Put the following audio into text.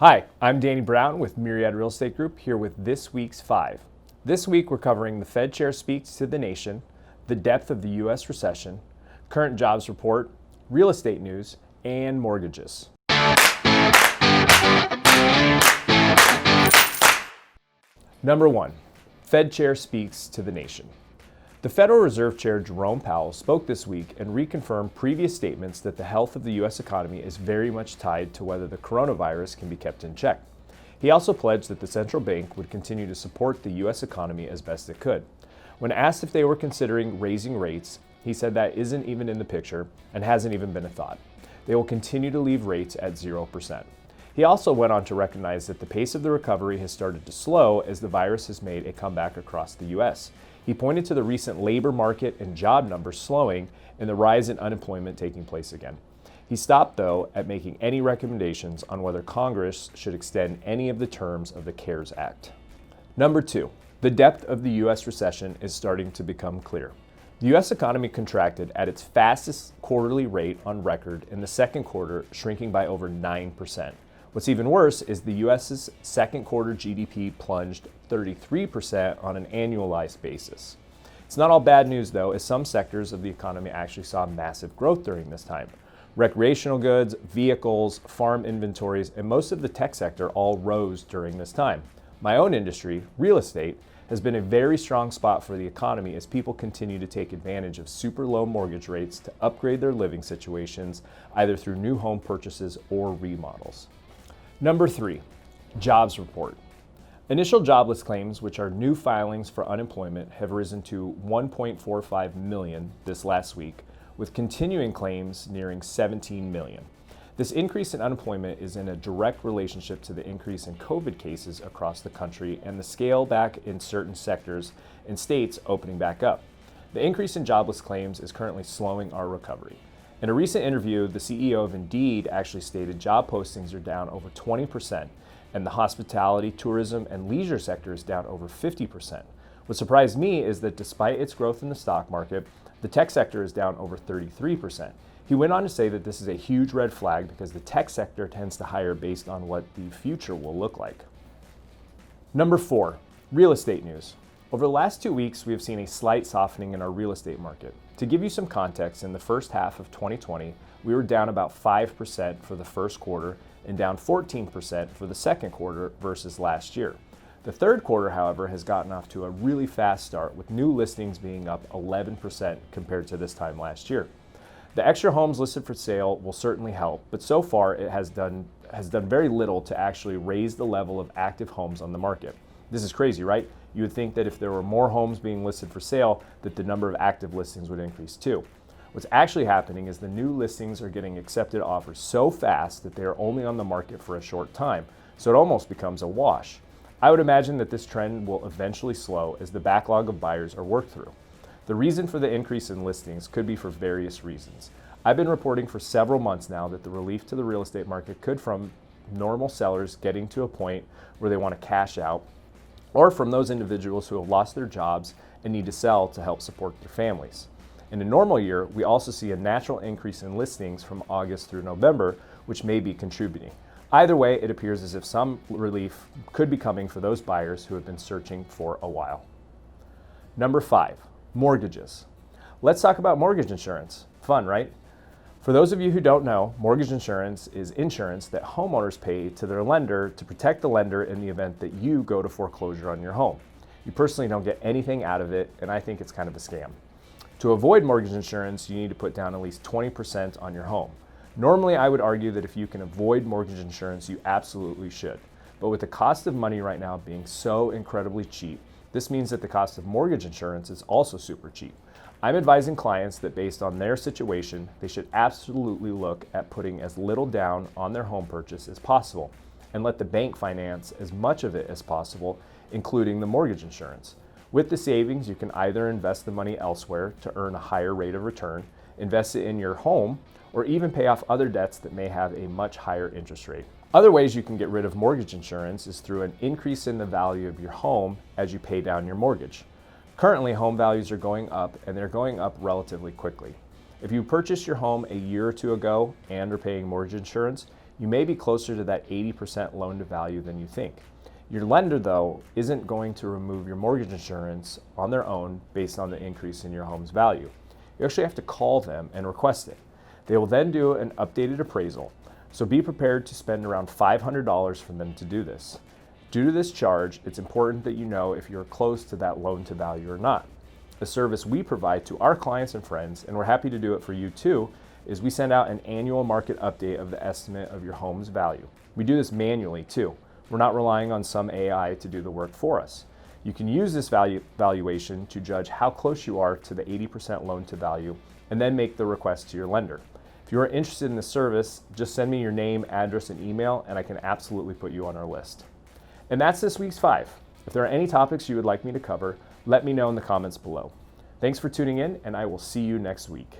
Hi, I'm Danny Brown with Myriad Real Estate Group here with this week's 5. This week we're covering the Fed Chair speaks to the nation, the depth of the US recession, current jobs report, real estate news, and mortgages. Number 1, Fed Chair speaks to the nation. The Federal Reserve Chair Jerome Powell spoke this week and reconfirmed previous statements that the health of the U.S. economy is very much tied to whether the coronavirus can be kept in check. He also pledged that the central bank would continue to support the U.S. economy as best it could. When asked if they were considering raising rates, he said that isn't even in the picture and hasn't even been a thought. They will continue to leave rates at 0%. He also went on to recognize that the pace of the recovery has started to slow as the virus has made a comeback across the U.S. He pointed to the recent labor market and job numbers slowing and the rise in unemployment taking place again. He stopped, though, at making any recommendations on whether Congress should extend any of the terms of the CARES Act. Number 2, the depth of the U.S. recession is starting to become clear. The U.S. economy contracted at its fastest quarterly rate on record in the second quarter, shrinking by over 9%. What's even worse is the U.S.'s second quarter GDP plunged 33% on an annualized basis. It's not all bad news, though, as some sectors of the economy actually saw massive growth during this time. Recreational goods, vehicles, farm inventories, and most of the tech sector all rose during this time. My own industry, real estate, has been a very strong spot for the economy as people continue to take advantage of super low mortgage rates to upgrade their living situations, either through new home purchases or remodels. Number 3, jobs report. Initial jobless claims, which are new filings for unemployment, have risen to 1.45 million this last week, with continuing claims nearing 17 million. This increase in unemployment is in a direct relationship to the increase in COVID cases across the country and the scale back in certain sectors and states opening back up. The increase in jobless claims is currently slowing our recovery. In a recent interview, the CEO of Indeed actually stated job postings are down over 20%, and the hospitality, tourism, and leisure sector is down over 50%. What surprised me is that despite its growth in the stock market, the tech sector is down over 33%. He went on to say that this is a huge red flag because the tech sector tends to hire based on what the future will look like. Number 4, real estate news. Over the last 2 weeks, we have seen a slight softening in our real estate market. To give you some context, in the first half of 2020, we were down about 5% for the first quarter and down 14% for the second quarter versus last year. The third quarter, however, has gotten off to a really fast start, with new listings being up 11% compared to this time last year. The extra homes listed for sale will certainly help, but so far it has done very little to actually raise the level of active homes on the market. This is crazy, right? You would think that if there were more homes being listed for sale, that the number of active listings would increase too. What's actually happening is the new listings are getting accepted offers so fast that they are only on the market for a short time, so it almost becomes a wash. I would imagine that this trend will eventually slow as the backlog of buyers are worked through. The reason for the increase in listings could be for various reasons. I've been reporting for several months now that the relief to the real estate market could from normal sellers getting to a point where they want to cash out, or from those individuals who have lost their jobs and need to sell to help support their families. In a normal year, we also see a natural increase in listings from August through November, which may be contributing. Either way, it appears as if some relief could be coming for those buyers who have been searching for a while. Number 5, mortgages. Let's talk about mortgage insurance. Fun, right? For those of you who don't know, mortgage insurance is insurance that homeowners pay to their lender to protect the lender in the event that you go to foreclosure on your home. You personally don't get anything out of it, and I think it's kind of a scam. To avoid mortgage insurance, you need to put down at least 20% on your home. Normally, I would argue that if you can avoid mortgage insurance, you absolutely should. But with the cost of money right now being so incredibly cheap, this means that the cost of mortgage insurance is also super cheap. I'm advising clients that based on their situation, they should absolutely look at putting as little down on their home purchase as possible and let the bank finance as much of it as possible, including the mortgage insurance. With the savings, you can either invest the money elsewhere to earn a higher rate of return, invest it in your home, or even pay off other debts that may have a much higher interest rate. Other ways you can get rid of mortgage insurance is through an increase in the value of your home as you pay down your mortgage. Currently, home values are going up, and they're going up relatively quickly. If you purchased your home a year or two ago and are paying mortgage insurance, you may be closer to that 80% loan to value than you think. Your lender, though, isn't going to remove your mortgage insurance on their own based on the increase in your home's value. You actually have to call them and request it. They will then do an updated appraisal, so be prepared to spend around $500 for them to do this. Due to this charge, it's important that you know if you're close to that loan to value or not. The service we provide to our clients and friends, and we're happy to do it for you too, is we send out an annual market update of the estimate of your home's value. We do this manually too. We're not relying on some AI to do the work for us. You can use this valuation to judge how close you are to the 80% loan to value and then make the request to your lender. If you are interested in this service, just send me your name, address, and email, and I can absolutely put you on our list. And that's this week's 5. If there are any topics you would like me to cover, let me know in the comments below. Thanks for tuning in, and I will see you next week.